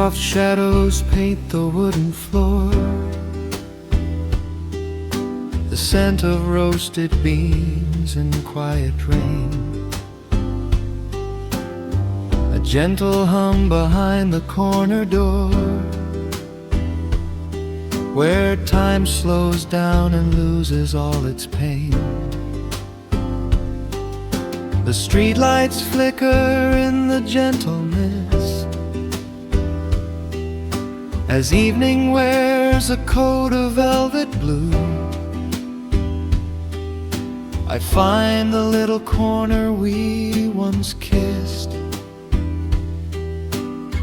Soft shadows paint the wooden floor. The scent of roasted beans and quiet rain. A gentle hum behind the corner door, where time slows down and loses all its pain. The streetlights flicker in the gentle mist, as evening wears a coat of velvet blue. I find the little corner we once kissed,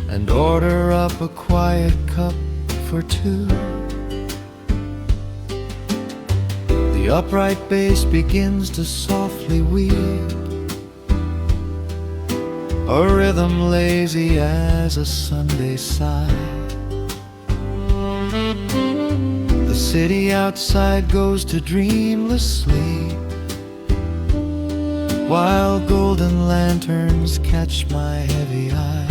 and order up a quiet cup for two. The upright bass begins to softly weep, a rhythm lazy as a Sunday sigh. The city outside goes to dreamless sleep, while golden lanterns catch my heavy eye.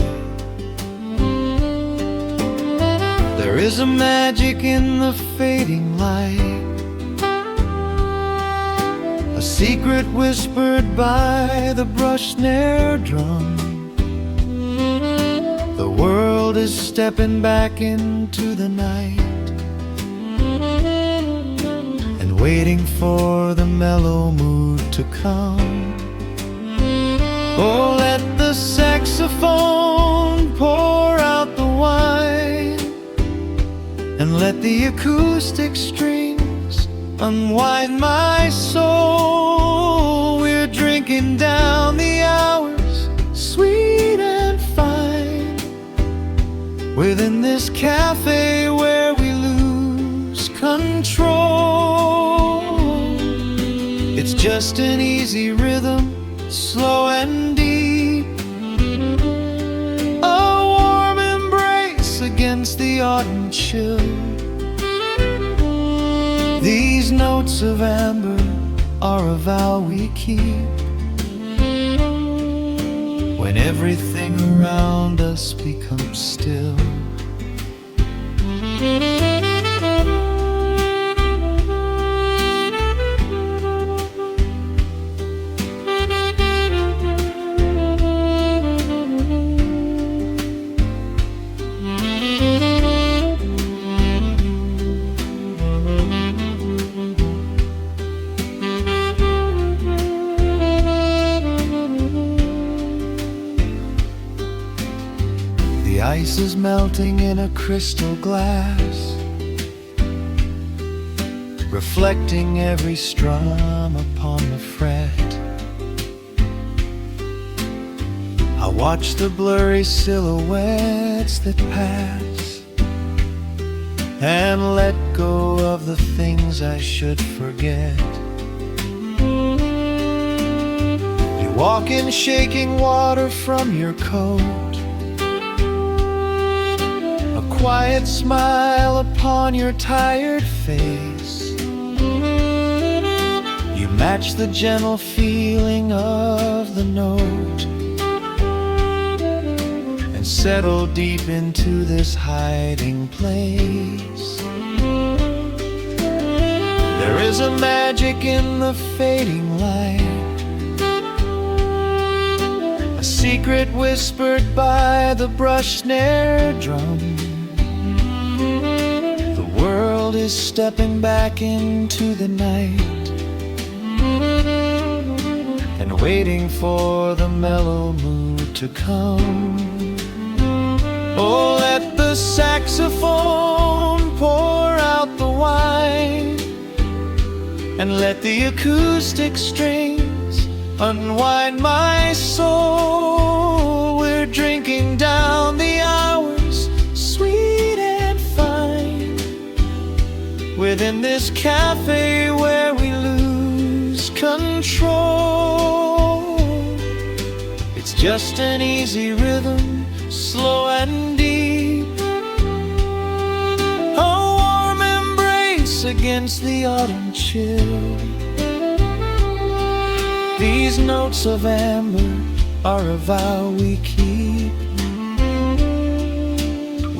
There is a magic in the fading light, a secret whispered by the brush snare drum. The world is stepping back into the night, and waiting for the mellow mood to come. Oh, let the saxophone pour out the wine, and let the acoustic strings unwind my soul. We're drinking down the hours, sweet and fine, within this cafe where we lose control. It's just an easy rhythm, slow and deep, a warm embrace against the autumn chill. These notes of amber are a vow we keep, when everything around us becomes still. The ice is melting in a crystal glass, reflecting every strum upon the fret. I watch the blurry silhouettes that pass, and let go of the things I should forget. You walk in shaking water from your coat, quiet smile upon your tired face. You match the gentle feeling of the note, and settle deep into this hiding place. There is a magic in the fading light, a secret whispered by the brush snare drum. The world is stepping back into the night, and waiting for the mellow mood to come. Oh, let the saxophone pour out the wine, and let the acoustic strings unwind my soul. We're drinking down the hours, sweet and fine, within this cafe where we lose control. It's just an easy rhythm, slow and deep, a warm embrace against the autumn chill. These notes of amber are a vow we keep,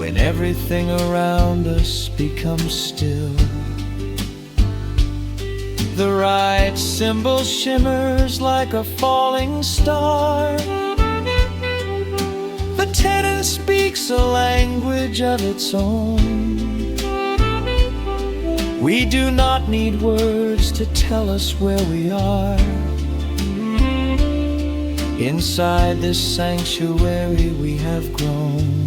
when everything around us becomes still. The right cymbal shimmers like a falling star. The tenor speaks a language of its own. We do not need words to tell us where we are. Inside this sanctuary we have grown.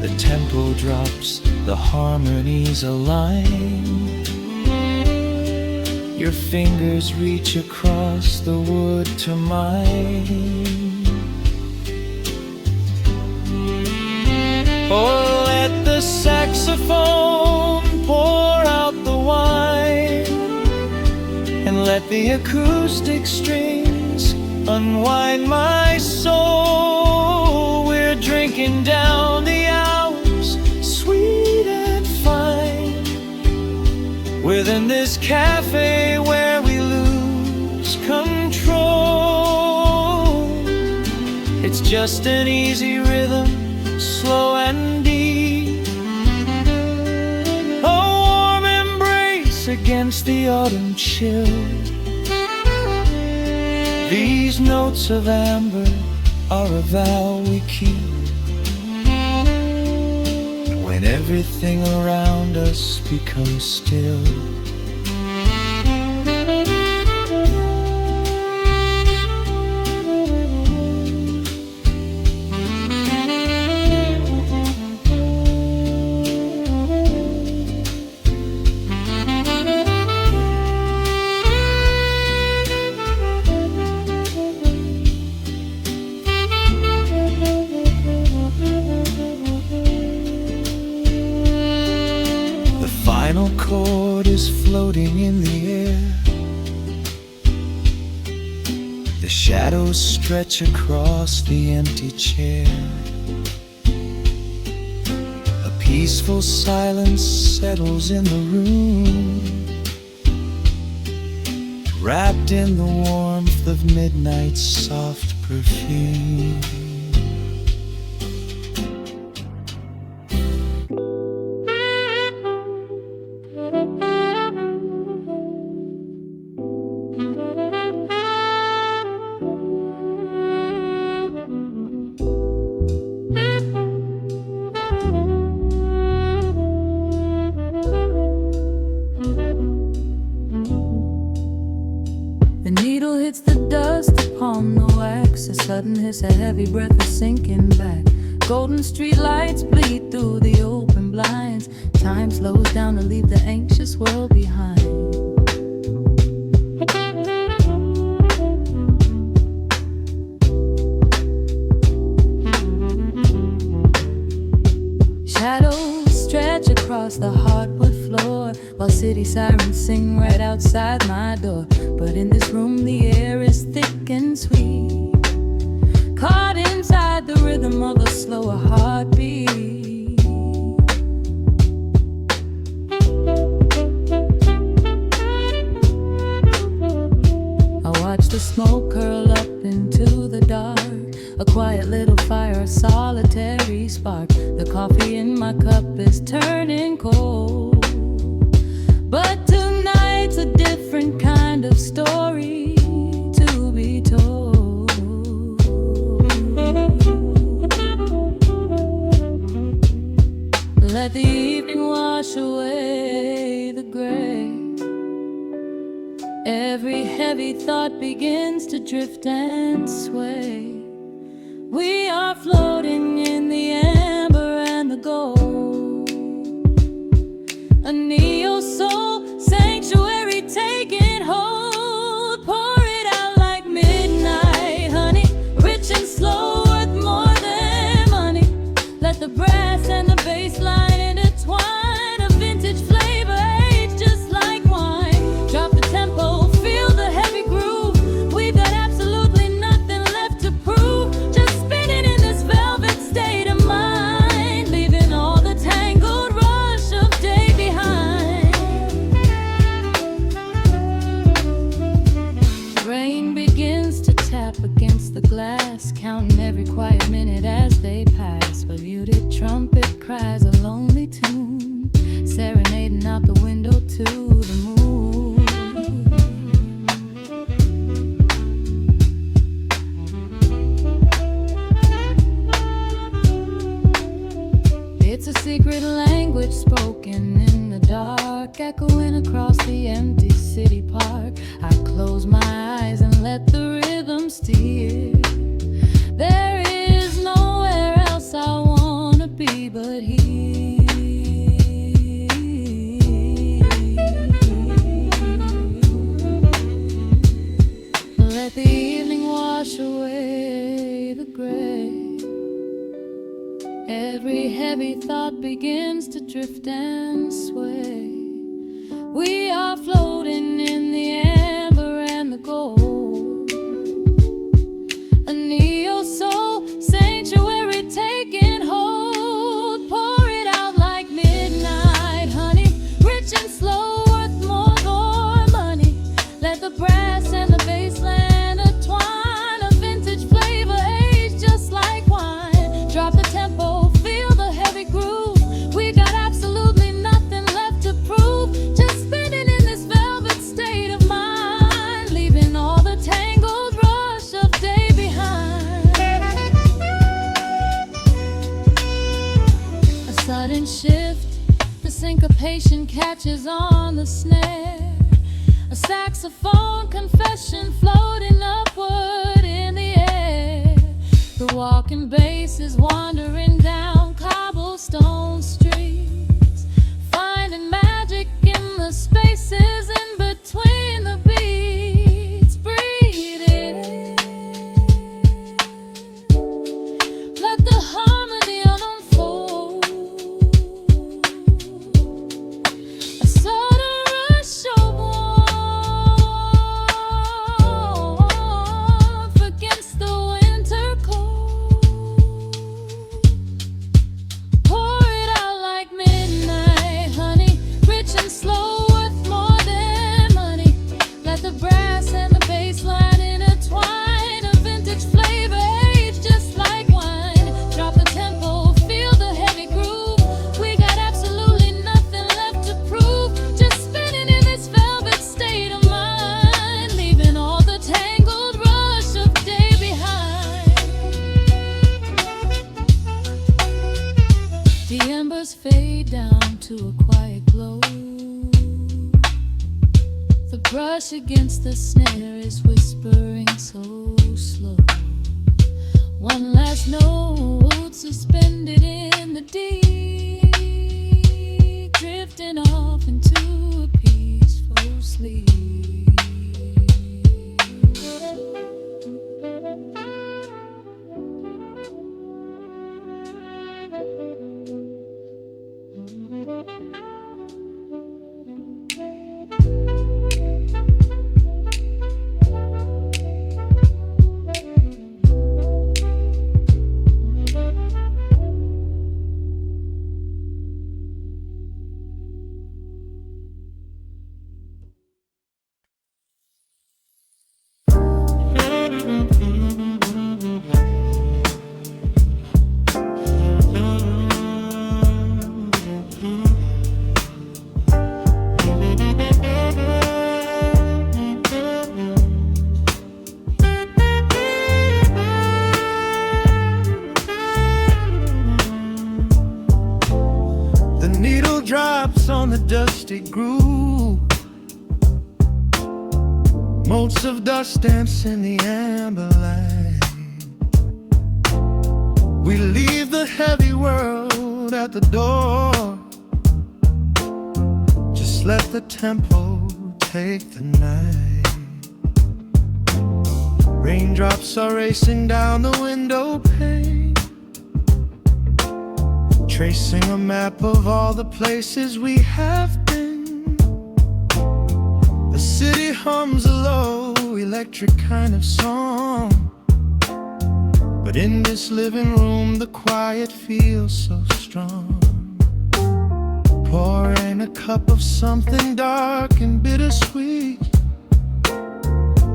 The tempo drops, the harmonies align. Your fingers reach across the wood to mine. Oh, let the saxophone pour out the wine, and let the acoustic strings unwind my soul. We're drinking down the hours, sweet and fine, within this cafe where we lose control. It's just an easy rhythm, slow and deep, a warm embrace against the autumn chill. These notes of amber are a vow we keep when everything around us becomes still. The final chord is floating in the air. The shadows stretch across the empty chair. A peaceful silence settles in the room, wrapped in the warmth of midnight's soft perfume. The needle hits the dust upon the wax. A sudden hiss, a heavy breath is sinking back. Golden street lights bleed through the open blinds. Time slows down to leave the anxious world behind. Shadows stretch across the hardwood floor, while city sirens sing right outside my door. But in this room the air is thick and sweet, caught inside the rhythm of a slower heartbeat. I watch the smoke curl up into the dark, a quiet little fire, a solitary spark. The coffee in my cup is turning cold, but tonight's a different kind of story to be told. Let the evening wash away the gray. Every heavy thought begins to drift and sway. We are floating in the amber and the gold, a neo-soul sanctuary taking hold. Pour it out like midnight honey, rich and slow, worth more than money. Let the brass and the bass line intertwine, a vintage flavor aged just like wine. Drop the tempo, feel the heavy groove. We've got absolutely nothing left to prove, just spinning in this velvet state of mind, leaving all the tangled rush of day behind. secret language spoken in the dark, echoing across the empty city park. I close my eyes and let the rhythm steer. There is nowhere else I wanna be but here. Let the evening wash away the gray. Every heavy thought begins to drift and sway. We are floating in the amber and the gold, a neo-soul sanctuary taking hold. Pour it out like midnight honey, rich and slow, worth more money. Let the brass and the bassline entwine, a vintage flavor aged just like wine. Drop the tempo, feel the heavy groove. We got absolutely nothing left to prove, just spinning in this velvet state of mind, leaving all the tangled rush of day behind. A sudden shift, the syncopation catches on the snare. A saxophone confession floating upward in the air. The walking bass is wandering down cobblestone streets, finding magic in the spaces in between the beats. Breathe it in, let the harmony unfold. A sudden rush of warmth against the winter cold. Pour it out like midnight honey, rich and slow, worth more than money. Let the brass and the bassline intertwine, a vintage flavor aged just like wine. Drop the tempo, feel the heavy groove. We got absolutely nothing left to prove, just spinning in this velvet state of mind, leaving all the tangled rush of day behind. The embers fade down to a quiet glow. The brush against the snare is whispering so slow. One last note suspended in the deep, drifting off into a peaceful sleep. The needle drops on the dusty groove. Motes of dust dance in the amber light. We leave the heavy world at the door. Just let the tempo take the night. Raindrops are racing down the window pane, tracing a map of all the places we have been. The city hums a low, electric kind of song, but in this living room the quiet feels so strong. Pouring a cup of something dark and bittersweet,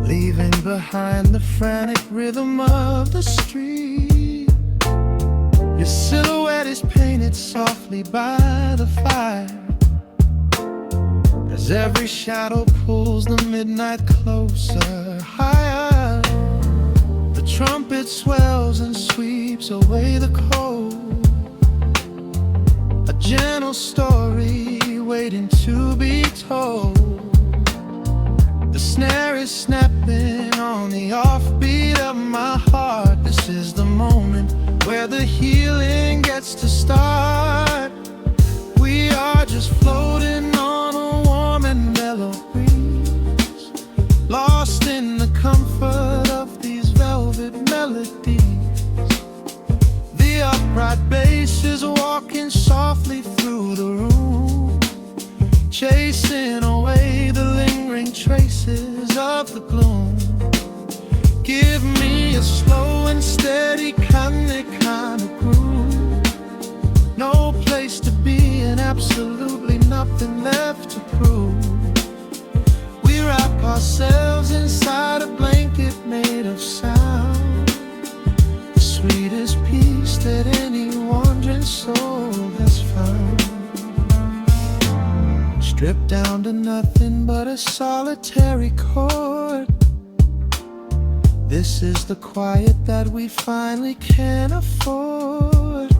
leaving behind the frantic rhythm of the street. Your silhouette is painted softly by the fire, as every shadow pulls the midnight closer, higher. The trumpet swells and sweeps away the cold. A gentle story waiting to be told. The snare is snapping on the offbeat of my heart. This is the moment where the healing gets to start. We are just floating on a warm and mellow breeze, lost in the comfort of these velvet melodies. The upright bass is walking softly through the room, chasing away the lingering traces of the gloom. Give me a slow and steady kind of groove. No place to be and absolutely nothing left to prove. We wrap ourselves inside a blanket made of sound, the sweetest peace that any wandering soul has found. Stripped down to nothing but a solitary chord. This is the quiet that we finally can afford.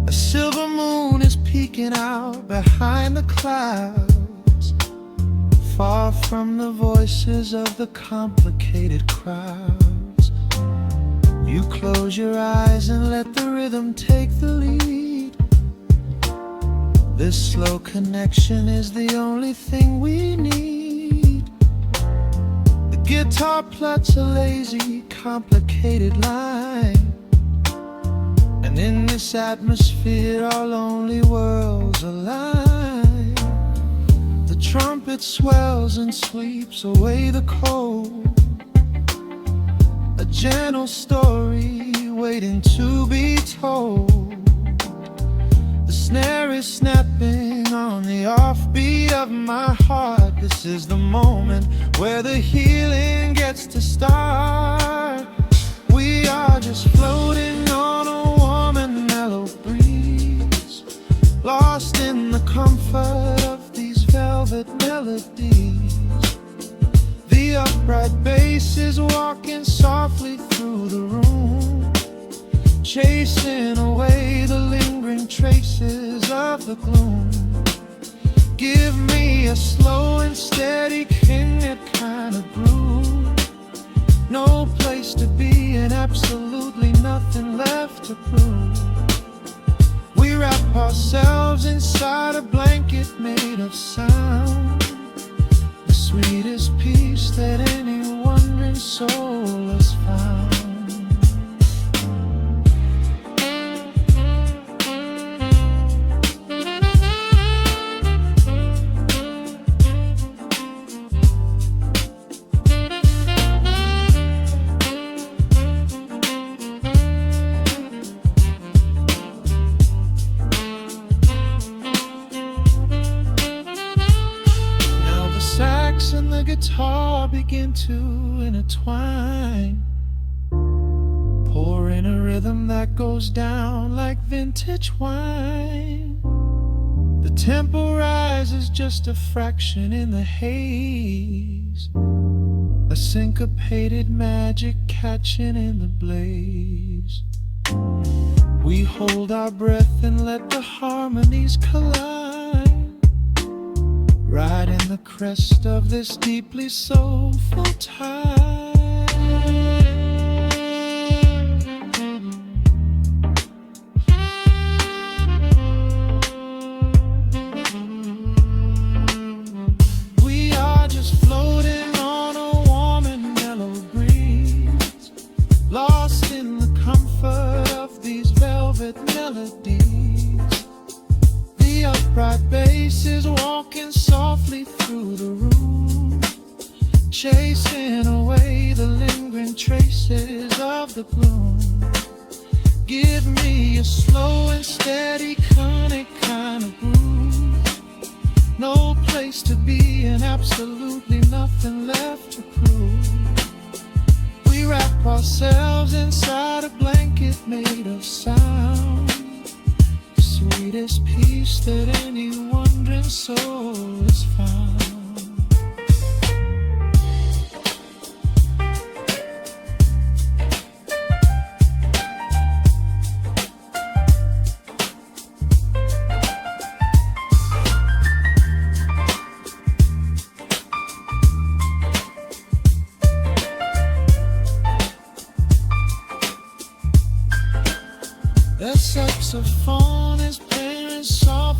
A silver moon is peeking out behind the clouds, far from the voices of the complicated crowds. You close your eyes and let the rhythm take the lead. This slow connection is the only thing we need. The guitar plucks a lazy, complicated line, and in this atmosphere our lonely worlds align. The trumpet swells and sweeps away the cold, a gentle story waiting to be told. The snare is snapping on the offbeat of my heart. This is the moment where the healing gets to start. We are just floating on a warm and mellow breeze, lost in the comfort of these velvet melodies. The upright bass is walking softly through the room, chasing away the lingering traces of the gloom. Give me a slow and steady kind of groove. No place to be and absolutely nothing left to prove. We wrap ourselves inside a blanket made of sound, the sweetest peace that any wandering soul has found. And the guitar begin to intertwine, pouring a rhythm that goes down like vintage wine. The tempo rises just a fraction in the haze, a syncopated magic catching in the blaze. We hold our breath and let the harmonies collide, riding the crest of this deeply soulful tide. We are just floating on a warm and mellow breeze, lost in the comfort of these velvet melodies. The upright bass is walking softly through the room, chasing away the lingering traces of the gloom. Give me a slow and steady kind of groove. No place to be and absolutely nothing left to prove. We wrap ourselves inside a blanket made of sound, the sweetest peace that any wandering soul has found.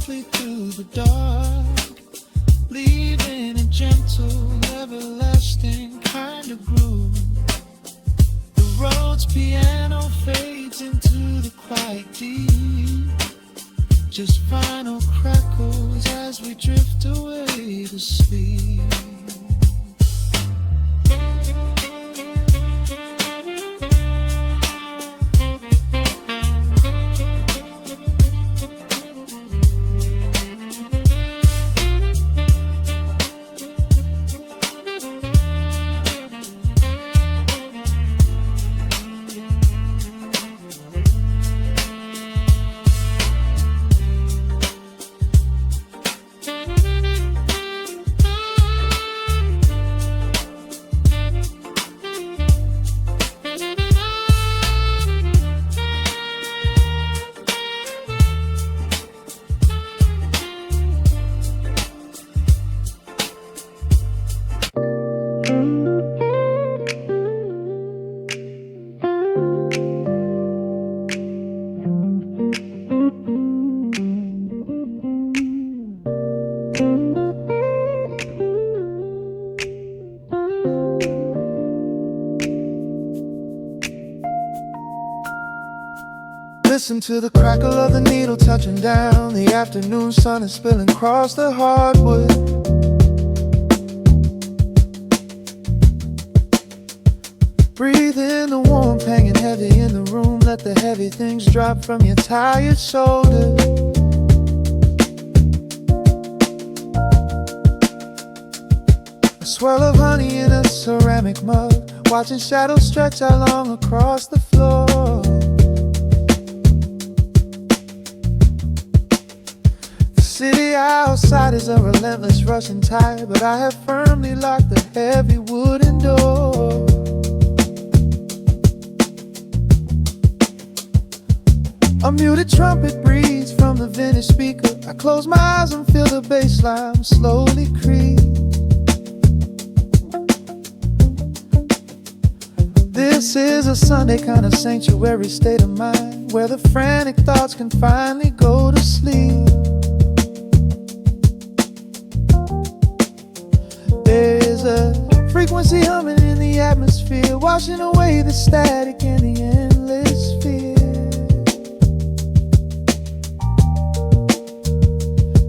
softly through the dark, leaving a gentle, everlasting kind of groove. The road's piano fades into the quiet deep, just final crackles as we drift away to sleep. Listen to the crackle of the needle touching down. The afternoon sun is spilling across the hardwood. Breathe in the warmth hanging heavy in the room. Let the heavy things drop from your tired shoulders. A swirl of honey in a ceramic mug, watching shadows stretch out long across the floor. City outside is a relentless rushing tide, but I have firmly locked the heavy wooden door. A muted trumpet breathes from the vintage speaker. I close my eyes and feel the bass line slowly creep. This is a Sunday kind of sanctuary state of mind, where the frantic thoughts can finally go to sleep. There's a frequency humming in the atmosphere, washing away the static and the endless fear.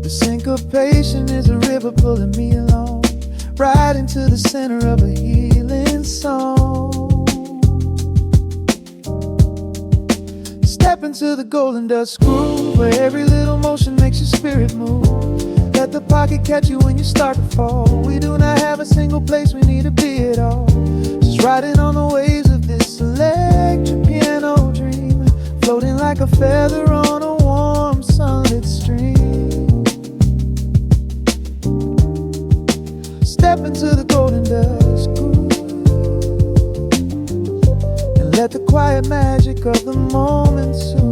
The syncopation is a river pulling me along, right into the center of a healing song. Step into the golden dust groove, where every little motion makes your spirit move. Let the pocket catch you when you start to fall. We do not have a single place we need to be at all. Just riding on the waves of this electric piano dream, floating like a feather on a warm sunlit stream. Step into the golden dust groove, and let the quiet magic of the moment soothe.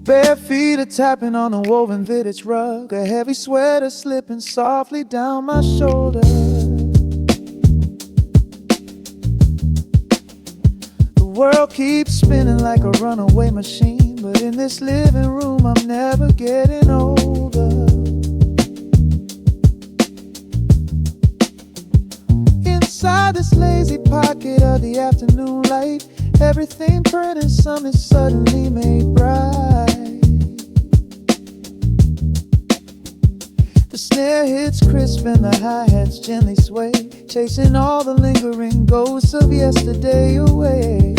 Bare feet are tapping on a woven vintage rug, a heavy sweater slipping softly down my shoulder. The world keeps spinning like a runaway machine, but in this living room I'm never getting older. Inside this lazy pocket of the afternoon light, everything burning, some is suddenly made bright. The snare hits crisp and the hi-hats gently sway, chasing all the lingering ghosts of yesterday away.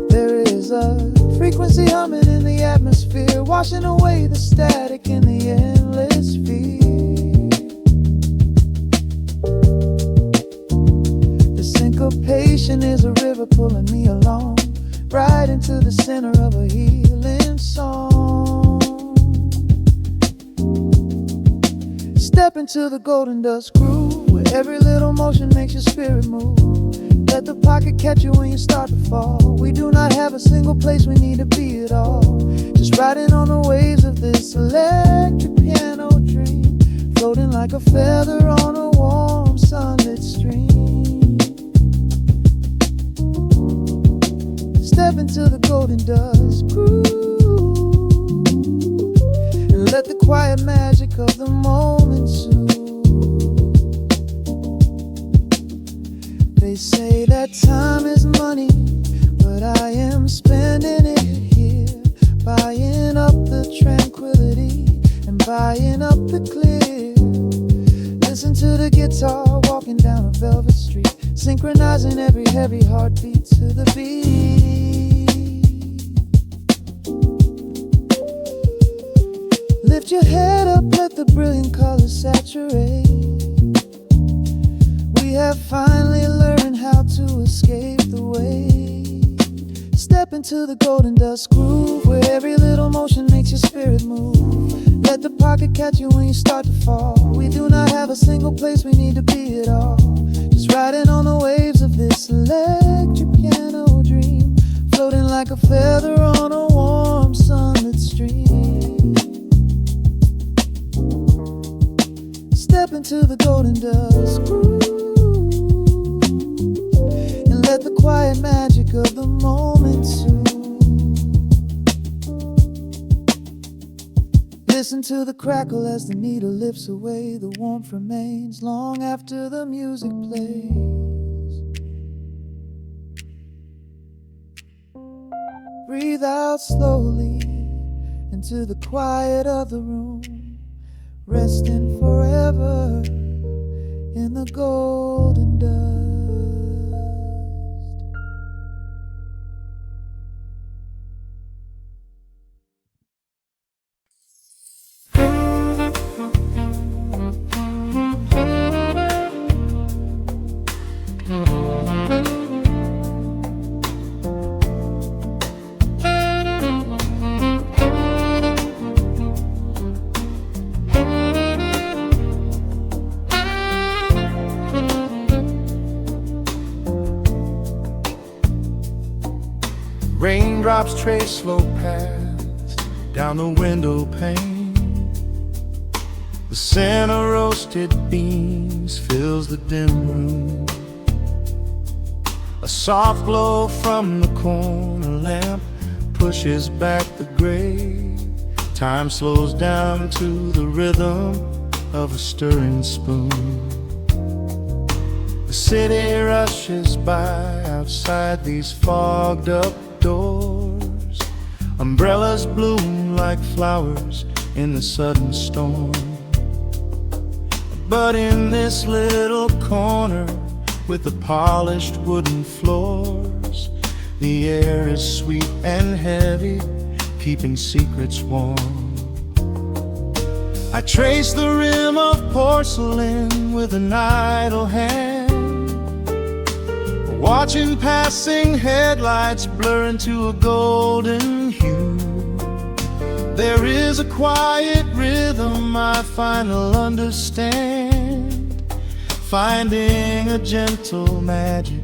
There is a frequency humming in the atmosphere, washing away the static and the endless fear. Syncopation is a river pulling me along, right into the center of a healing song. Step into the golden dust groove, where every little motion makes your spirit move. Let the pocket catch you when you start to fall. We do not have a single place we need to be at all. Just riding on the waves of this electric piano dream, floating like a feather on a warm sunlit stream. into the golden dust groove and let the quiet magic of the moment soothe. They say that time is money, but I am spending it here, buying up the tranquility and buying up the clear. Listen to the guitar walking down a velvet street, synchronizing every heavy heartbeat to the beat. Lift your head up, let the brilliant colors saturate. We have finally learned how to escape the weight. Step into the golden dust groove, where every little motion makes your spirit move. Let the pocket catch you when you start to fall. We do not have a single place we need to be at all. Just riding on the waves of this electric piano dream, floating like a feather on a warm sunlit stream. Step into the golden dust groove and let the quiet magic of the moment soothe. Listen to the crackle as the needle lifts away. The warmth remains long after the music plays. Breathe out slowly into the quiet of the room, resting forever in the golden dust. Raindrops trace slow paths down the window pane. The scent of roasted beans fills the dim room. A soft glow from the corner lamp pushes back the gray. Time slows down to the rhythm of a stirring spoon. The city rushes by outside these fogged up doors. Umbrellas bloom like flowers in the sudden storm. But in this little corner with the polished wooden floors, the air is sweet and heavy, keeping secrets warm. I trace the rim of porcelain with an idle hand, watching passing headlights blur into a golden hue. There is a quiet rhythm I finally understand, finding a gentle magic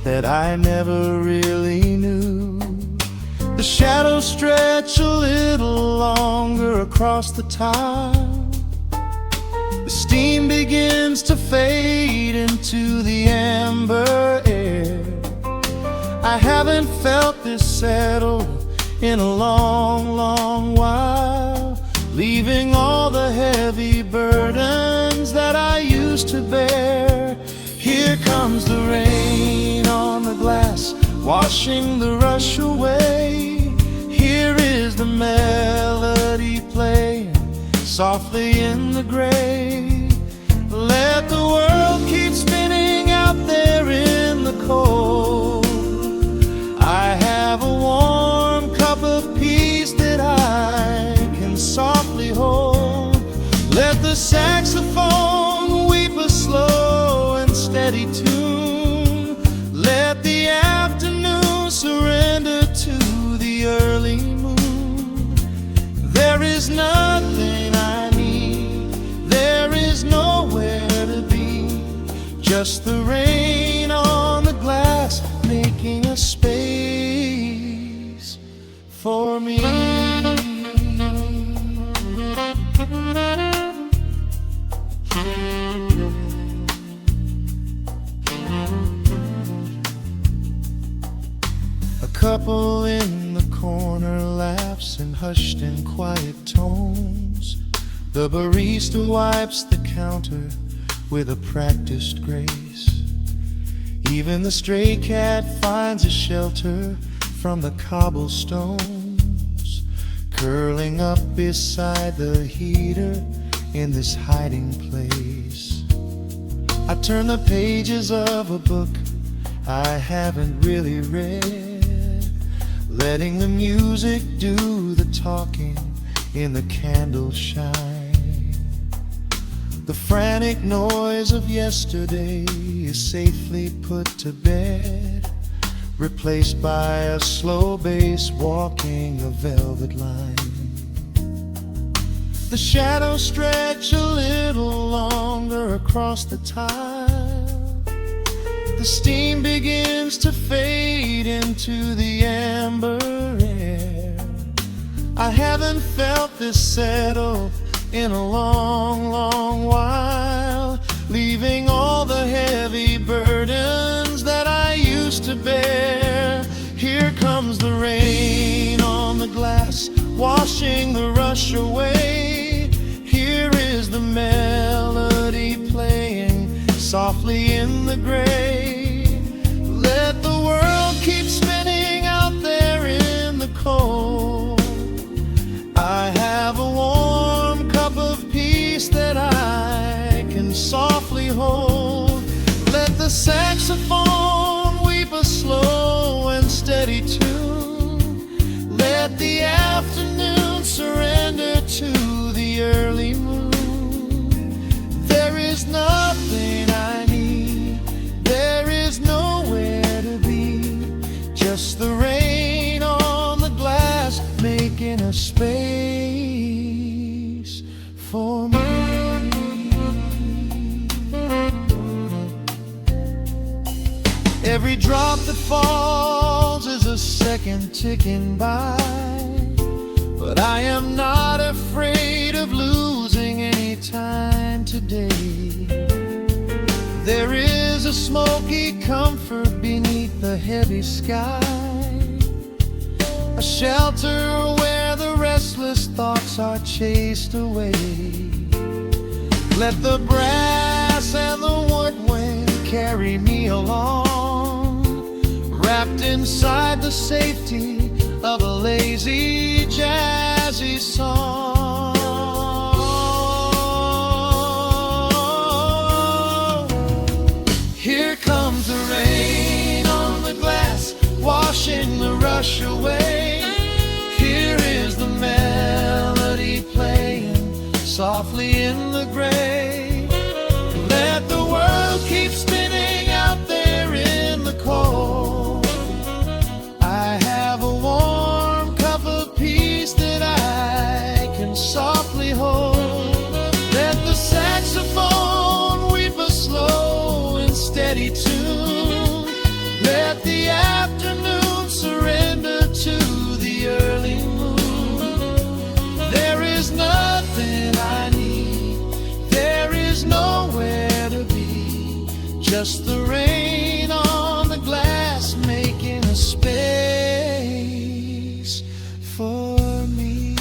that I never really knew. The shadows stretch a little longer across the tile. The steam begins to fade into the amber air. I haven't felt this settled in a long, long while, leaving all the heavy burdens that I used to bear. Here comes the rain on the glass, washing the rush away. Here is the melody playing softly in the gray. Let the world keep spinning out there in the cold. I have a warm cup of peace that I can softly hold. Let the saxophone weep a slow and steady tune. Let the afternoon surrender to the early moon. There is nothing I need, there is nowhere to be, just the rain on the glass making a space for me. A couple in the corner laughs in hushed and quiet tones. The barista wipes the counter with a practiced grace. Even the stray cat finds a shelter from the cobblestones, curling up beside the heater in this hiding place. I turn the pages of a book I haven't really read, letting the music do the talking in the candle shine. The frantic noise of yesterday is safely put to bed, replaced by a slow bass walking a velvet line. The shadows stretch a little longer across the tile. The steam begins to fade into the amber air. I haven't felt this settle in a long, long while, leaving all the heavy burdens that I used to bear. Here comes the rain on the glass, washing the rush away. Here is the melody playing softly in the gray. Let the world keep spinning out there in the cold. I have a warm cup of peace that I can softly hold. Let the saxophone weep a slow and steady tune. Let the afternoon surrender to the early moon. There is nothing I need, there is nowhere to be, just the rain on the glass making a space for me. Every drop that falls is a second ticking by, but I am not afraid of losing any time today. There is a smoky comfort beneath the heavy sky, a shelter where the restless thoughts are chased away. Let the brass and the woodwind carry me along, wrapped inside the safety of a lazy, jazzy song. Here comes the rain on the glass, washing the rush away. Here is the melody playing softly in the gray. Let the world keep spinning out there in the cold. I have a warm cup of peace that I can softly hold. Let the saxophone weep a slow and steady tune. Let the afternoon surrender to the early moon. There is nothing I need, there is nowhere to be, just the rain on the glass making a space for me.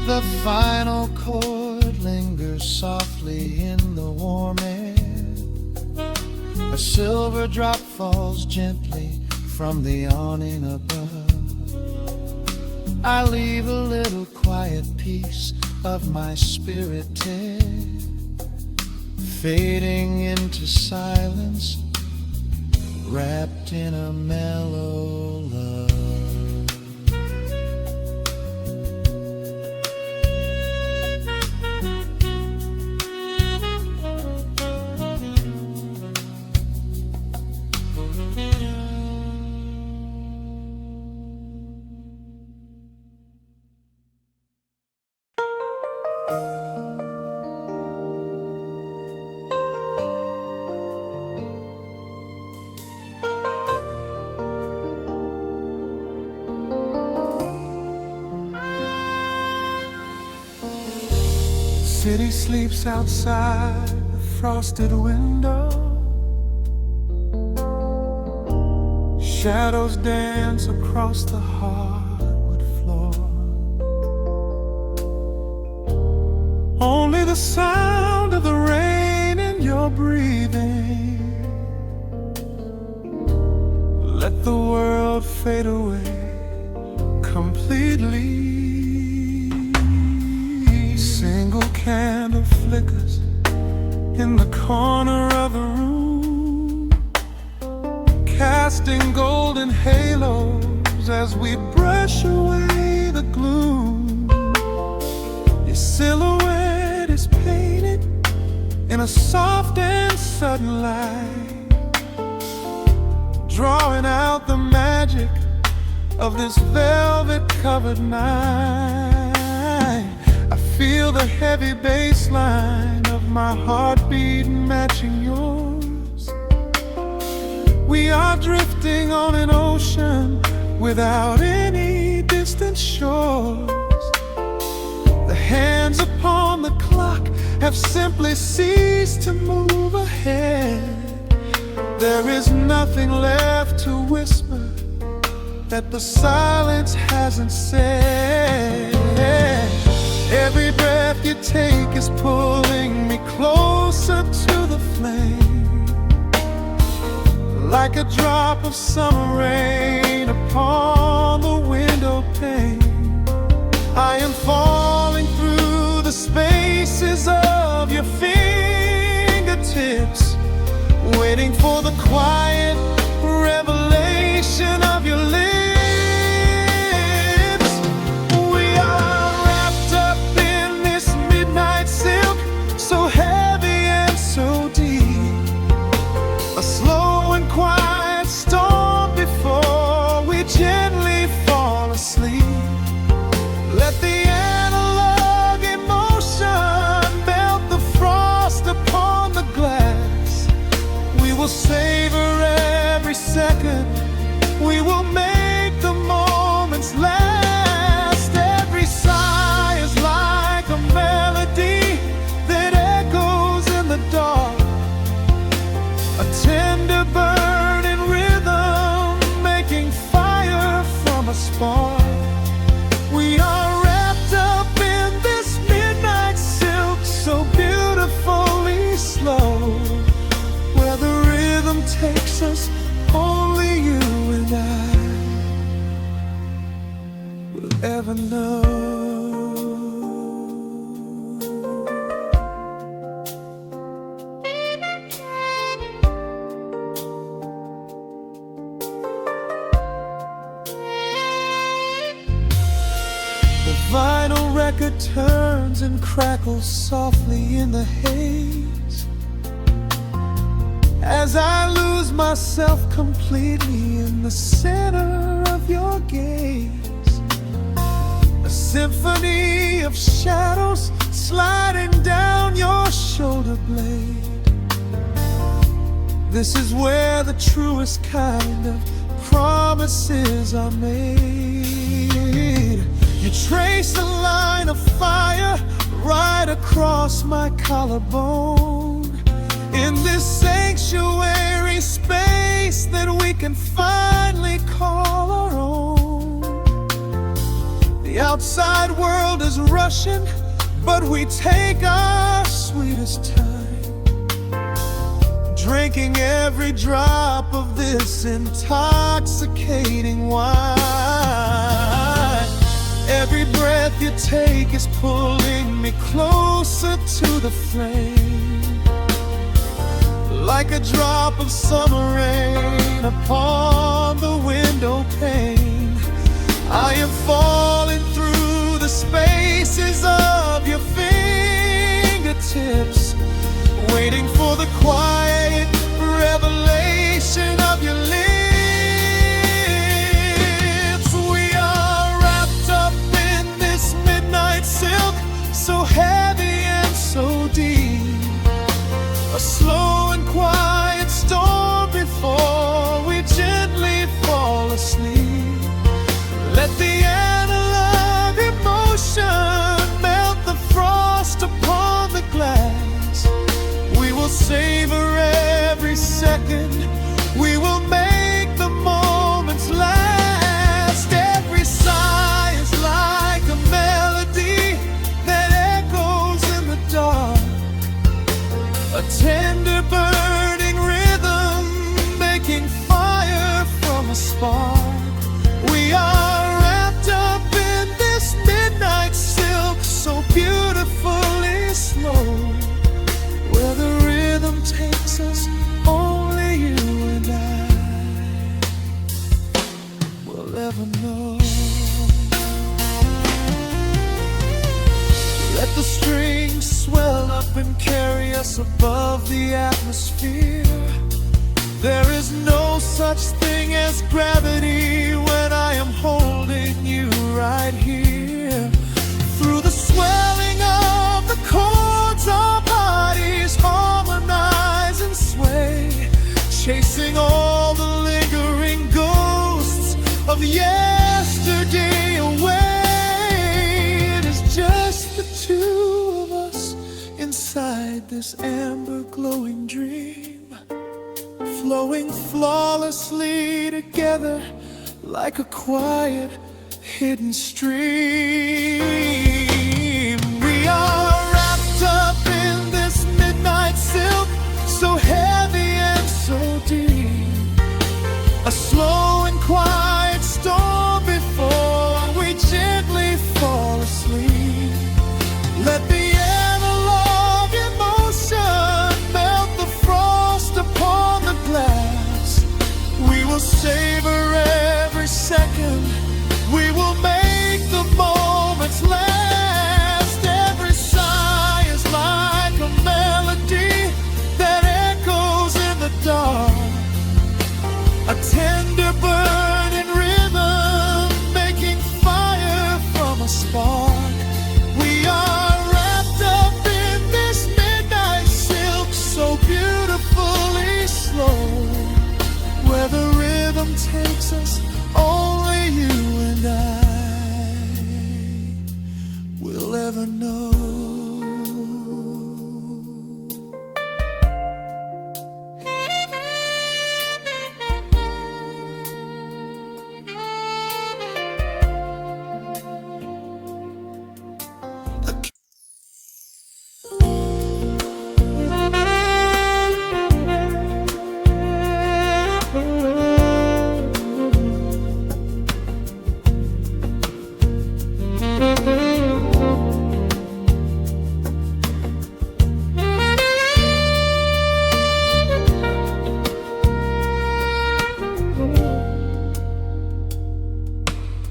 The final chord lingers softly in the warm air. A silver drop falls gently from the awning above. I leave a little quiet piece of my spirit tear, fading into silence, wrapped in a mellow love. City sleeps outside the frosted window. Shadows dance across the hardwood floor. Only the sound of the rain in your breathing. Let the world fade away completely. Single candle flickers in the corner of the room, casting golden halos as we brush away the gloom. Your silhouette is painted in a soft and sudden light, drawing out the magic of this velvet-covered night. I feel the heavy bass line of my heartbeat matching yours. We are drifting on an ocean without any distant shores. The hands upon the clock have simply ceased to move ahead. There is nothing left to whisper that the silence hasn't said. Every breath you take is pulling me closer to the flame, like a drop of summer rain upon the window pane. I am falling through the spaces of your fingertips, waiting for the quiet revelation of your lips. We are wrapped up in this midnight silk, so heavy and so deep. A slow and quiet storm before we gently fall asleep. Let the analog emotion melt the frost upon the glass. We will savor every second, we will make the moments last. Every sigh is like a melody that echoes in the dark, a tender burning rhythm making fire from a spark. We are wrapped up in this midnight silk, so beautifully slow, where the rhythm takes us, only you and I will ever know. The vinyl record turns and crackles softly in the haze, as I lose myself completely in the center of your gaze. A symphony of shadows sliding down your shoulder blade. This is where the truest kind of promises are made. You trace a line of fire right across my collarbone, in this sanctuary space that we can finally call our own. The outside world is rushing, but we take our sweetest time, drinking every drop of this intoxicating wine. Every breath you take is pulling me closer to the flame, like a drop of summer rain upon the window pane. I am falling through the spaces of your fingertips, waiting for the quiet revelation of your lips. We are wrapped up in this midnight silk, so heavy and so deep. A slow and quiet storm before we gently fall asleep. Let the analog emotion melt the frost upon the glass. We will savor us above the atmosphere. There is no such thing as gravity when I am holding you right here. Through the swelling of the chords, our bodies harmonize and sway, chasing all the lingering ghosts of yesterday away. It is just the two of us inside this amber glowing dream, flowing flawlessly together like a quiet hidden stream. We are wrapped up in this midnight silk, so heavy and so deep, a slow and quiet storm before we gently fall asleep. Let the analog emotion melt the frost upon the glass. We will savor every second, we will make the moments last. Every sigh is like a melody that echoes in the dark, a tender burning rhythm making fire from a spark. We are wrapped up in this midnight silk, so beautifully slow, where the rhythm takes us, only you and I will ever know.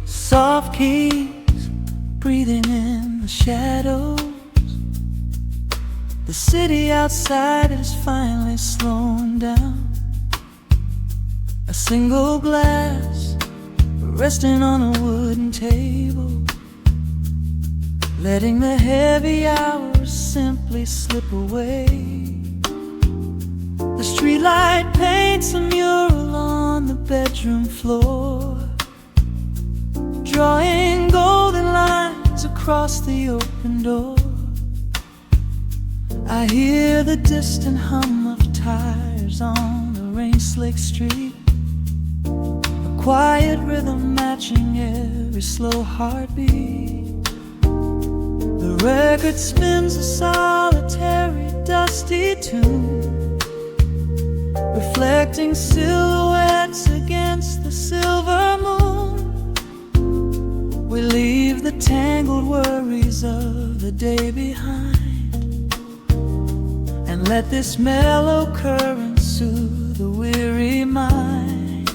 Soft keys breathing in the shadows. The city outside is finally slowing down. A single glass resting on a wooden table, letting the heavy hours simply slip away. The streetlight paints a mural on the bedroom floor, drawing golden lines across the open door. I hear the distant hum of tires on the rain-slicked street, a quiet rhythm matching every slow heartbeat. The record spins a solitary, dusty tune, reflecting silhouettes against the silver moon. We leave the tangled worries of the day behind, and let this mellow current soothe the weary mind.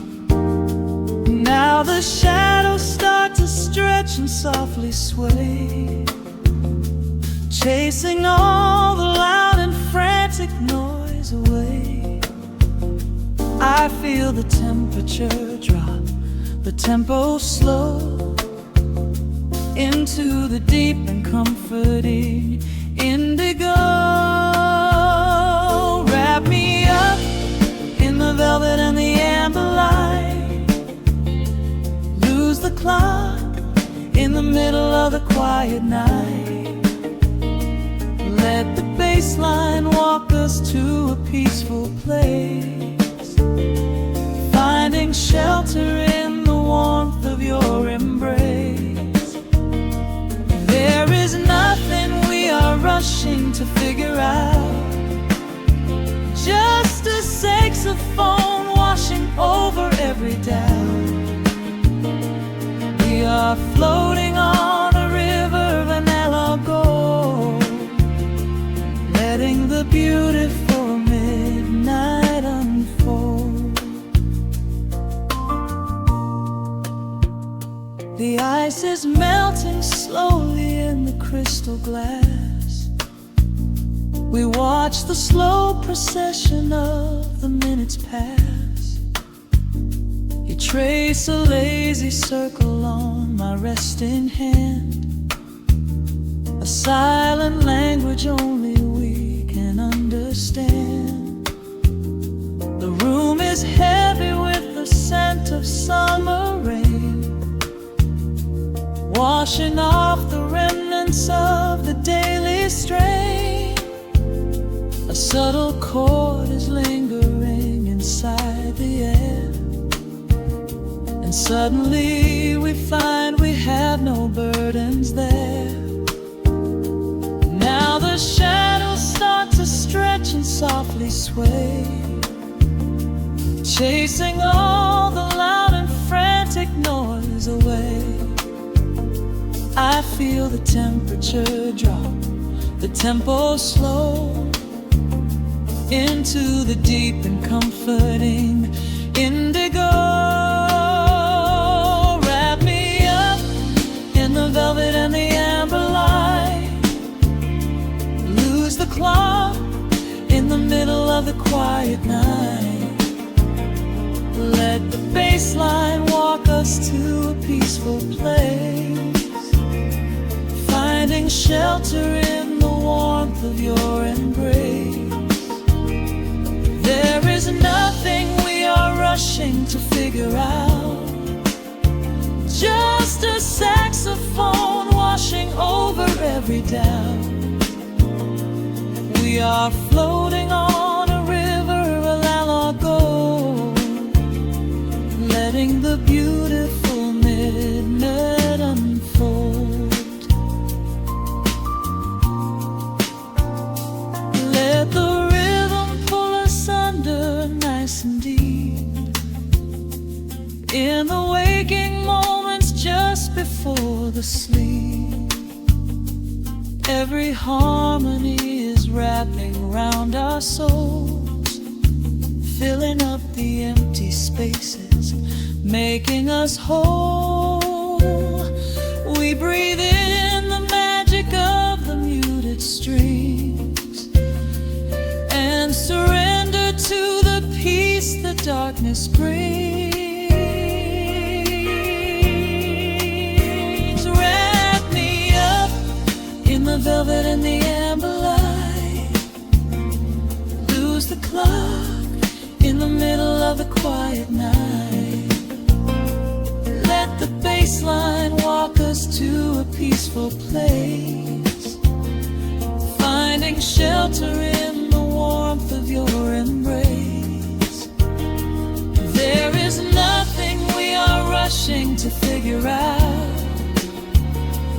Now the shadows start to stretch and softly sway, chasing all the loud and frantic noise away. I feel the temperature drop, the tempo slow, into the deep and comforting indigo. Wrap me up in the velvet and the amber light, lose the clock in the middle of the quiet night. Let the bass line walk us to a peaceful place, finding shelter in the warmth of your embrace. There is nothing we are rushing to figure out, just a saxophone washing over every doubt. We are floating on a river vanilla gold, letting the beautiful midnight unfold. The ice is melting slowly in the crystal glass, We watch the slow procession of the minutes pass. You trace a lazy circle on my resting hand, a silent language only we can understand. The room is heavy with the scent of summer rain, washing off the remnants of the daily strain. A subtle chord is lingering inside the air, and suddenly we find we have no burdens there. Now the shadows start to stretch and softly sway, chasing all the loud and frantic noise away. I feel the temperature drop, the tempo slow, into the deep and comforting indigo. Wrap me up in the velvet and the amber light, lose the clock in the middle of the quiet night. Let the bass line walk us to a peaceful place, finding shelter in the warmth of your embrace. There is nothing we are rushing to figure out, just a saxophone washing over every doubt. We are floating on a river, a Lalago, letting the beautiful midnight unfold. Let the rhythm pull us under nice and deep, in the waking moments just before the sleep. Every harmony is wrapping round our souls, filling up the empty spaces, making us whole. We breathe in the magic of the muted strings and surrender to the peace the darkness brings. Wrap me up in the velvet and the amber light, lose the clock in the middle of the quiet night. Let the bass line walk us to a peaceful place, finding shelter in the warmth of your embrace. There is nothing we are rushing to figure out,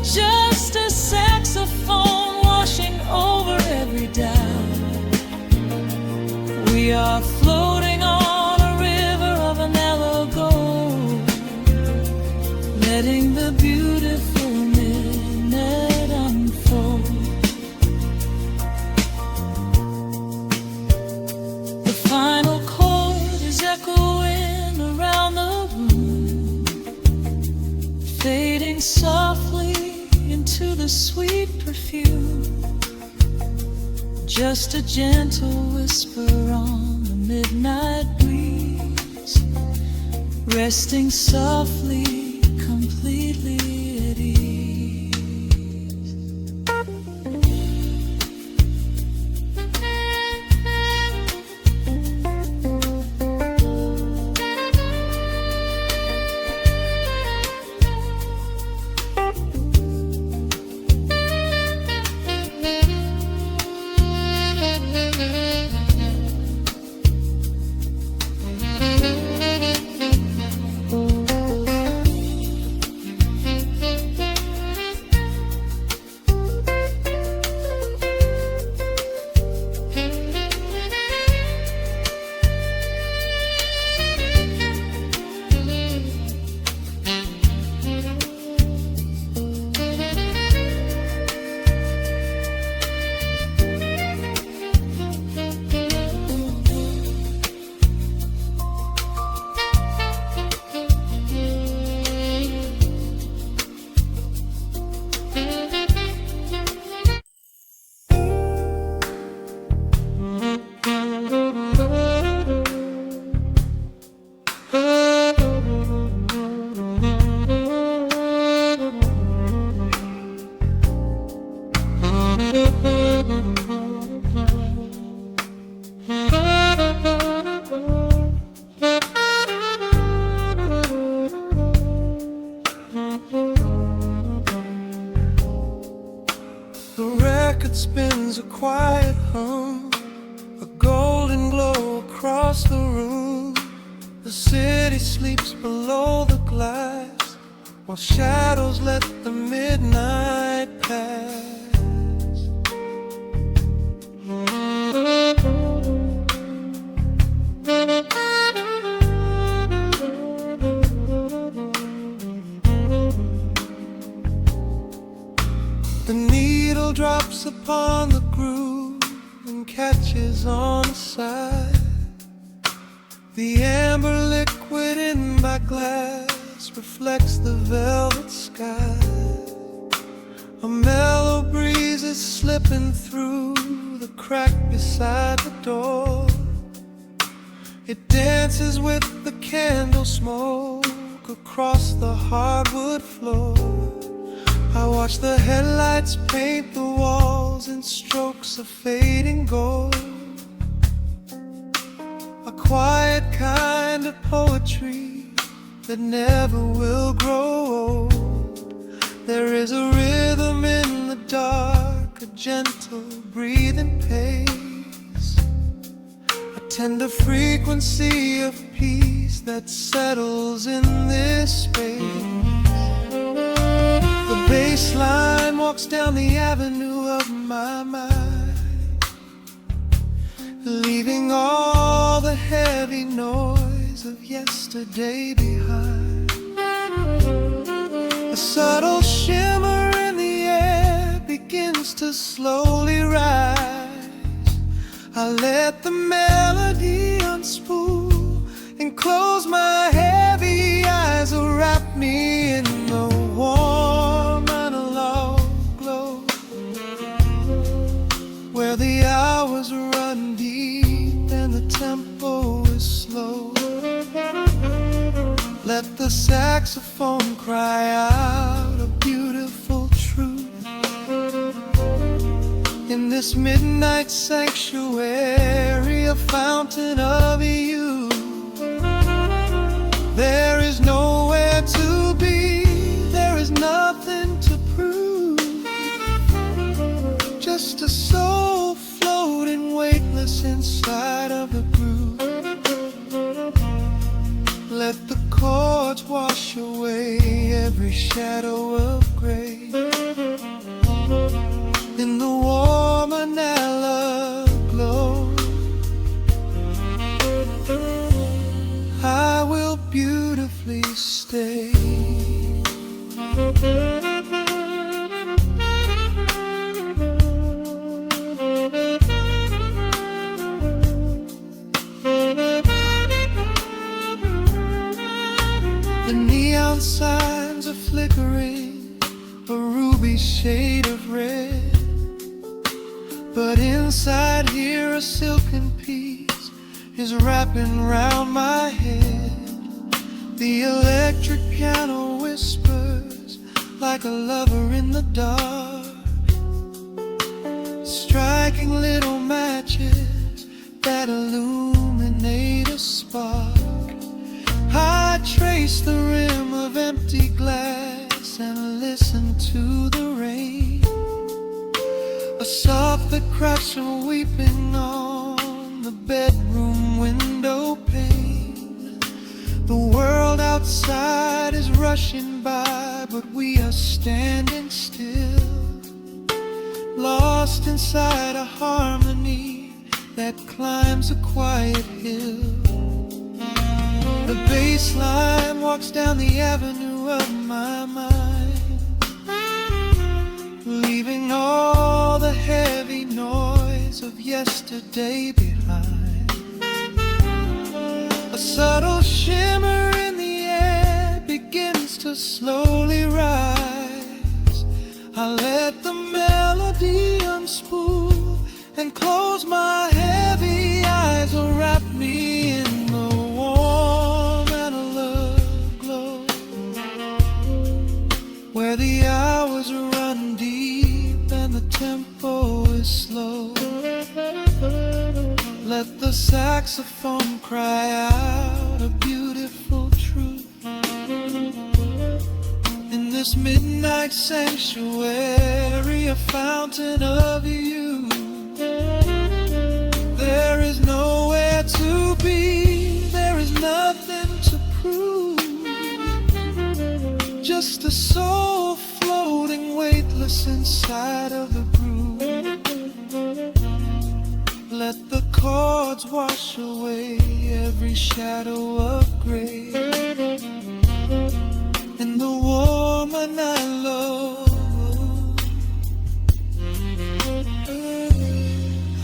just a saxophone washing over every doubt. We are floating on a river of an gold, letting the beautiful midnight unfold. The final chord is echoing around the room, fading softly into the sweet perfume. Just a gentle whisper on the midnight breeze, resting softly, completely at ease. the room. The city sleeps below the glass, while shadows let the midnight pass. The needle drops upon the groove and catches on the side. The amber liquid in my glass reflects the velvet sky. A mellow breeze is slipping through the crack beside the door. It dances with the candle smoke across the hardwood floor. I watch the headlights paint the walls in strokes of fading gold. A quiet kind of poetry that never will grow old. There is a rhythm in the dark, a gentle breathing pace, a tender frequency of peace that settles in this space. The bass line walks down the avenue of my mind, leaving all the heavy noise of yesterday behind. A subtle shimmer in the air begins to slowly rise. I let the melody unspool and close my heavy eyes, wrap me in the warm analog glow, where the hours run deep and the tempo is slow. Let the saxophone cry out a beautiful truth. In this midnight sanctuary, a fountain of youth. There is nowhere to be, there is nothing to prove. Just a soul floating weightless inside of the groove. Let the chords wash away every shadow of gray. In the warm analog glow, I will beautifully stay. The neon signs are flickering, a ruby shade of red. But inside here a silken peace is wrapping round my head. The electric piano whispers like a lover in the dark, striking little matches that illuminate a spark. I trace the rim of empty glass and listen to the rain, a sob that cracks from weeping on the bedroom window pane. The world outside is rushing by, but we are standing still, lost inside a harmony that climbs a quiet hill. The bass line walks down the avenue of my mind, leaving all the heavy noise of yesterday behind. A subtle shimmer in the air begins to slowly rise. I let the melody unspool and close my heavy eyes, wrap me in the warm analog glow, where the hours run deep and the tempo is slow. Let the saxophone cry out a beautiful truth. In this midnight sanctuary, a fountain of youth. There is nowhere to be, inside of the groove. Let the chords wash away every shadow of gray. In the woman I love,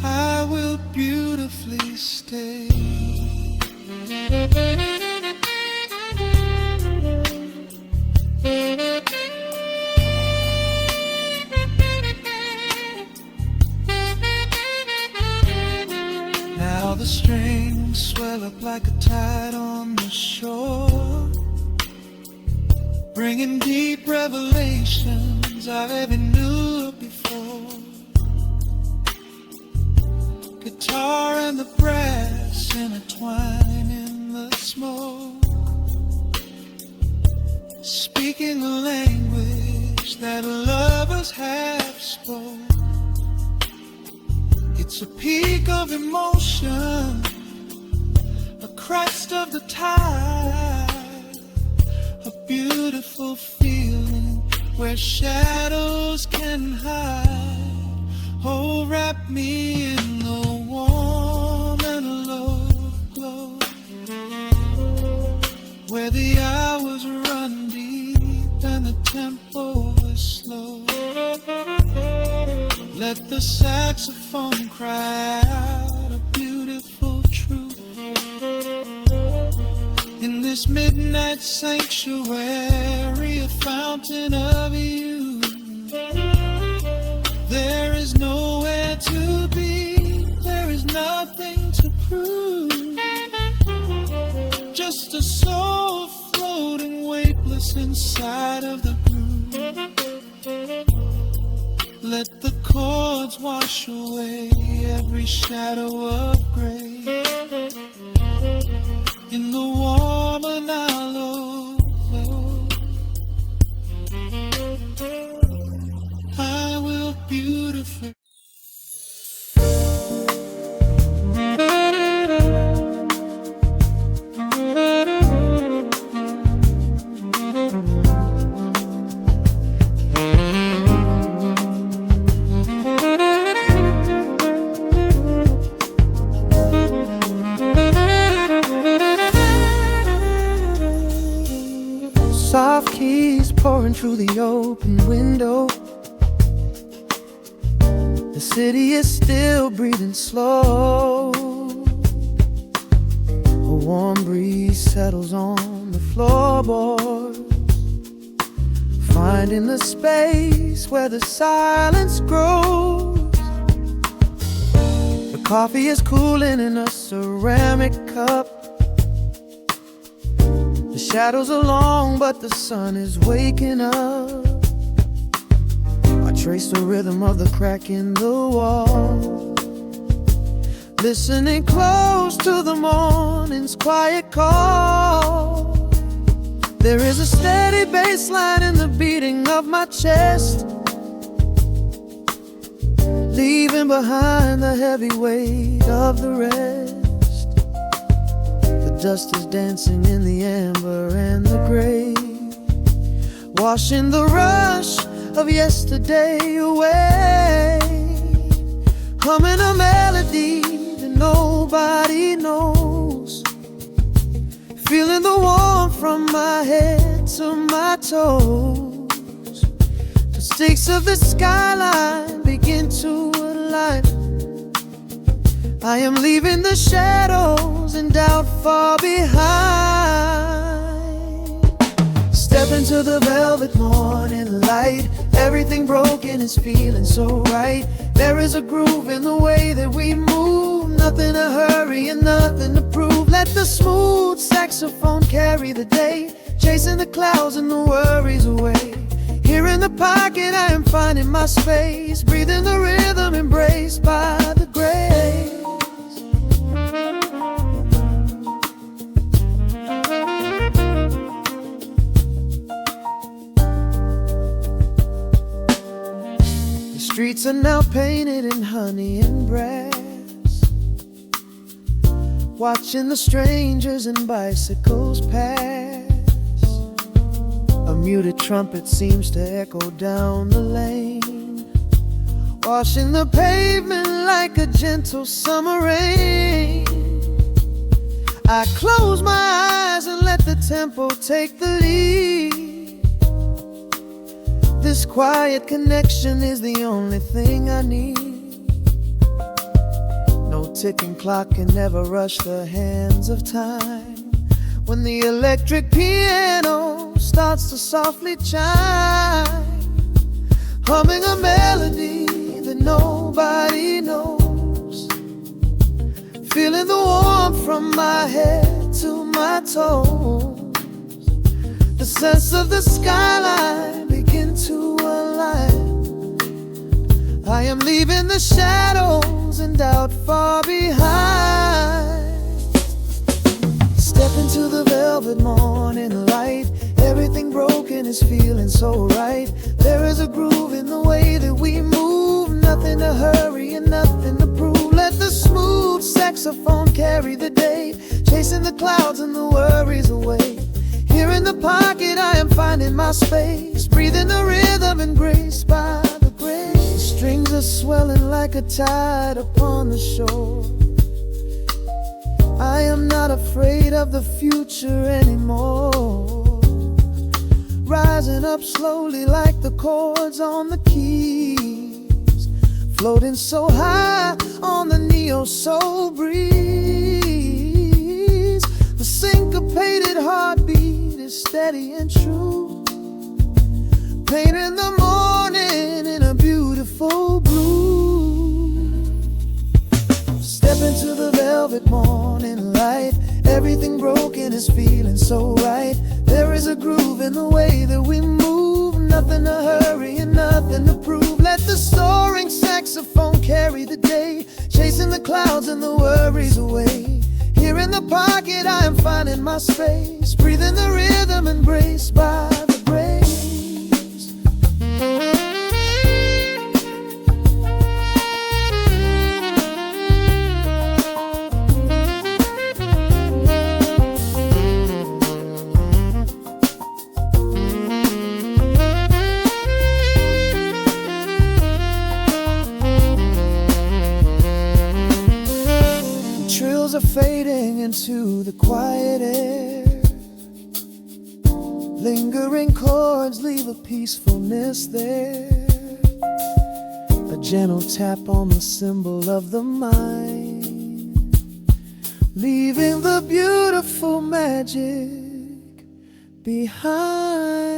I will beautifully stay. Now the strings swell up like a tide on the shore, bringing deep revelations I've ever knew before. Guitar and the brass intertwine in the smoke, speaking a language that lovers have spoke. It's a peak of emotion, a crest of the tide, a beautiful feeling where shadows can hide. Oh, wrap me in the warm and love glow, where the hours run deep and the tempo is slow. Let the saxophone cry out a beautiful truth in this midnight sanctuary, a fountain of youth. There is nowhere to be, there is nothing to prove, just a soul floating weightless inside of the groove. Let the chords wash away every shadow of gray. In the warm and hollow, I will beautifully. Soft keys pouring through the open window. The city is still breathing slow. A warm breeze settles on the floorboards, finding the space where the silence grows. The coffee is cooling in a ceramic cup. The shadows are long, but the sun is waking up. I trace the rhythm of the crack in the wall, listening close to the morning's quiet call. There is a steady bass line in the beating of my chest, leaving behind the heavy weight of the rest. The dust is dancing in the amber and the gray, washing the rush of yesterday away. Humming a melody that nobody knows, feeling the warmth from my head to my toes. The stakes of the skyline begin to align. I am leaving the shadows and doubt far behind. Step into the velvet morning light. Everything broken is feeling so right. There is a groove in the way that we move, nothing to hurry and nothing to prove. Let the smooth saxophone carry the day, chasing the clouds and the worries away. Here in the pocket I am finding my space, breathing the rhythm embraced by the grace. The streets are now painted in honey and brass, watching the strangers and bicycles pass. A muted trumpet seems to echo down the lane, washing the pavement like a gentle summer rain. I close my eyes and let the tempo take the lead. This quiet connection is the only thing I need. No ticking clock can never rush the hands of time. When the electric piano starts to softly chime, humming a melody that nobody knows, feeling the warmth from my head to my toes. The sense of the skyline begin to align. I am leaving the shadows and doubt far behind. Step into the velvet morning light. Everything broken is feeling so right. There is a groove in the way that we move. Nothing to hurry and nothing to prove. Let the smooth saxophone carry the day, chasing the clouds and the worries away. Here in the pocket I am finding my space, breathing the rhythm and grace by the grace. The strings are swelling like a tide upon the shore. I am not afraid of the future anymore. Rising up slowly like the chords on the keys, floating so high on the neo-soul breeze. The syncopated heartbeat is steady and true, painting the morning in a beautiful blue. Step into the velvet morning light. Everything broken is feeling so right. There is a groove in the way that we move. Nothing to hurry and nothing to prove. Let the soaring saxophone carry the day, chasing the clouds and the worries away. Here in the pocket I am finding my space, breathing the rhythm embraced by the grace. Are fading into the quiet air. Lingering chords leave a peacefulness there. A gentle tap on the cymbal of the mind, leaving the beautiful magic behind.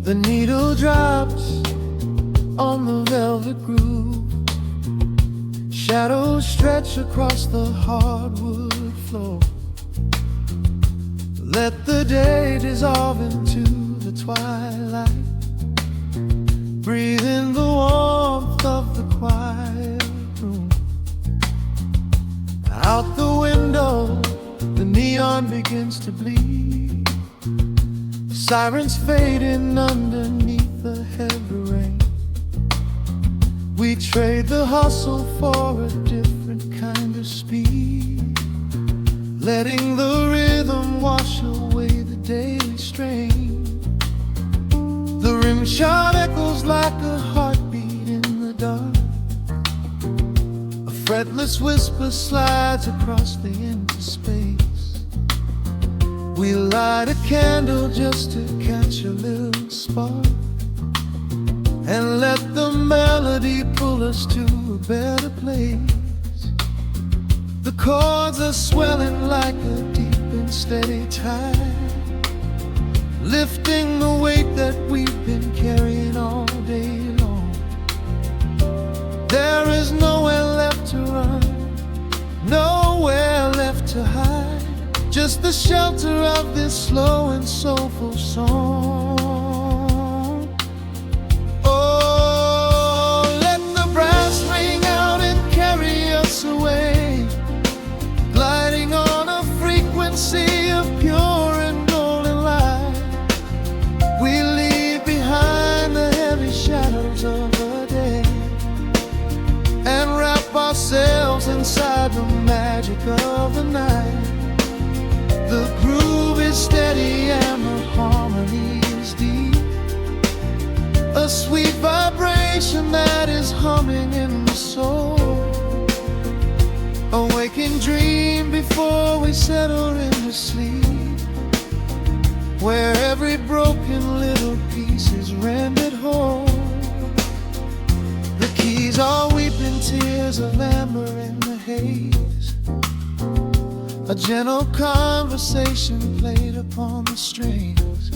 The needle drops on the velvet groove. Shadows stretch across the hardwood floor. Let the day dissolve into the twilight. Breathe in the warmth of the quiet room. Out the window, the neon begins to bleed. Sirens fading underneath the heavy rain. We trade the hustle for a different kind of speed, letting the rhythm wash away the daily strain. The rim shot echoes like a heartbeat in the dark. A fretless whisper slides across the empty space. We light a candle just to catch a little spark, and let the melody pull us to a better place. The chords are swelling like a deep and steady tide, lifting the weight that we've been carrying all day long. There is nowhere left to run, nowhere left to hide. just the shelter of this slow and soulful song. Oh, let the brass ring out and carry us away, gliding on a frequency of pure and golden light. We leave behind the heavy shadows of the day and wrap ourselves inside the magic of the night. The groove is steady and the harmony is deep, a sweet vibration that is humming in the soul, a waking dream before we settle into sleep, where every broken little piece is rendered whole. The keys are weeping tears of amber in the haze, a gentle conversation played upon the strings.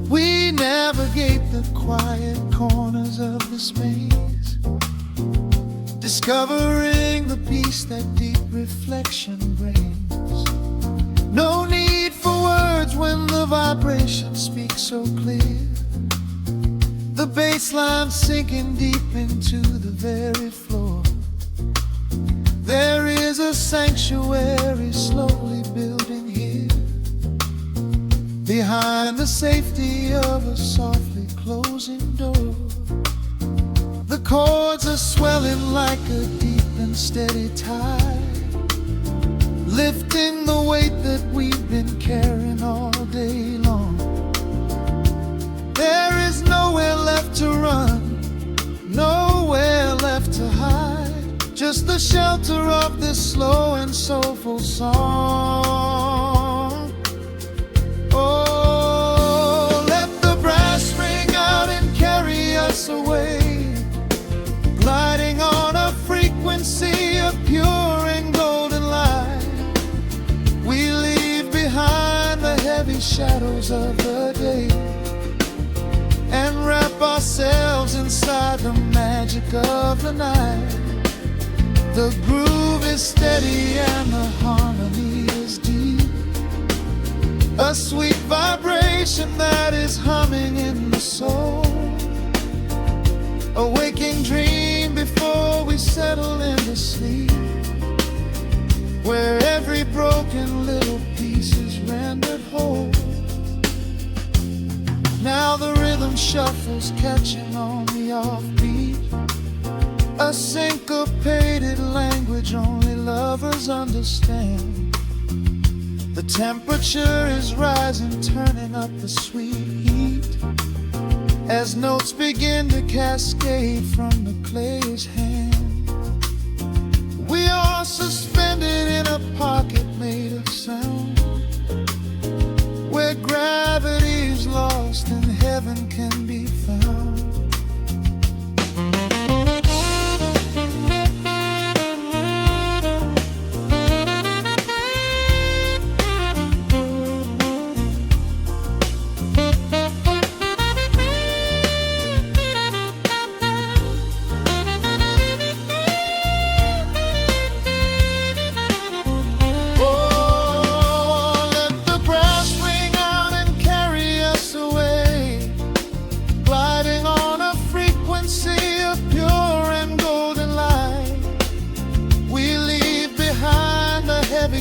We navigate the quiet corners of this maze, discovering the peace that deep reflection brings. No need for words when the vibration speaks so clear, the bass line sinking deep into the very floor. There is a sanctuary slowly building here, behind the safety of a softly closing door. The chords are swelling like a deep and steady tide, lifting the weight that we've been carrying all day long. There is nowhere left to run, nowhere left to hide, just the shelter of this slow and soulful song. Oh, let the brass ring out and carry us away, gliding on a frequency of pure and golden light. We leave behind the heavy shadows of the day and wrap ourselves inside the magic of the night. The groove is steady and the harmony is deep, a sweet vibration that is humming in the soul, a waking dream before we settle into sleep, where every broken little piece is rendered whole. Now the rhythm shuffles, catching on the offbeat, a syncopated language only lovers understand. The temperature is rising, turning up the sweet heat, as notes begin to cascade from the clay's hand. We are suspended in a pocket made of sound, where gravity is lost and heaven can be found.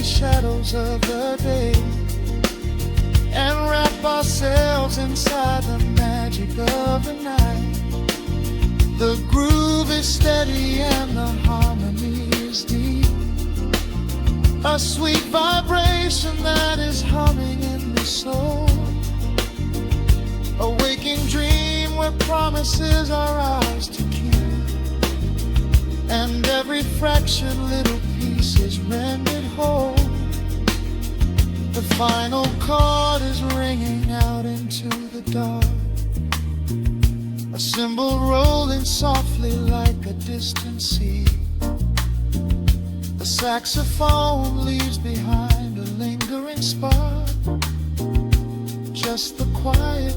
Shadows of the day and wrap ourselves inside the magic of the night. The groove is steady and the harmony is deep, a sweet vibration that is humming in the soul, a waking dream where promises are ours to keep, and every fractured little piece is rendered whole. The final chord is ringing out into the dark, a cymbal rolling softly like a distant sea. The saxophone leaves behind a lingering spark, just the quiet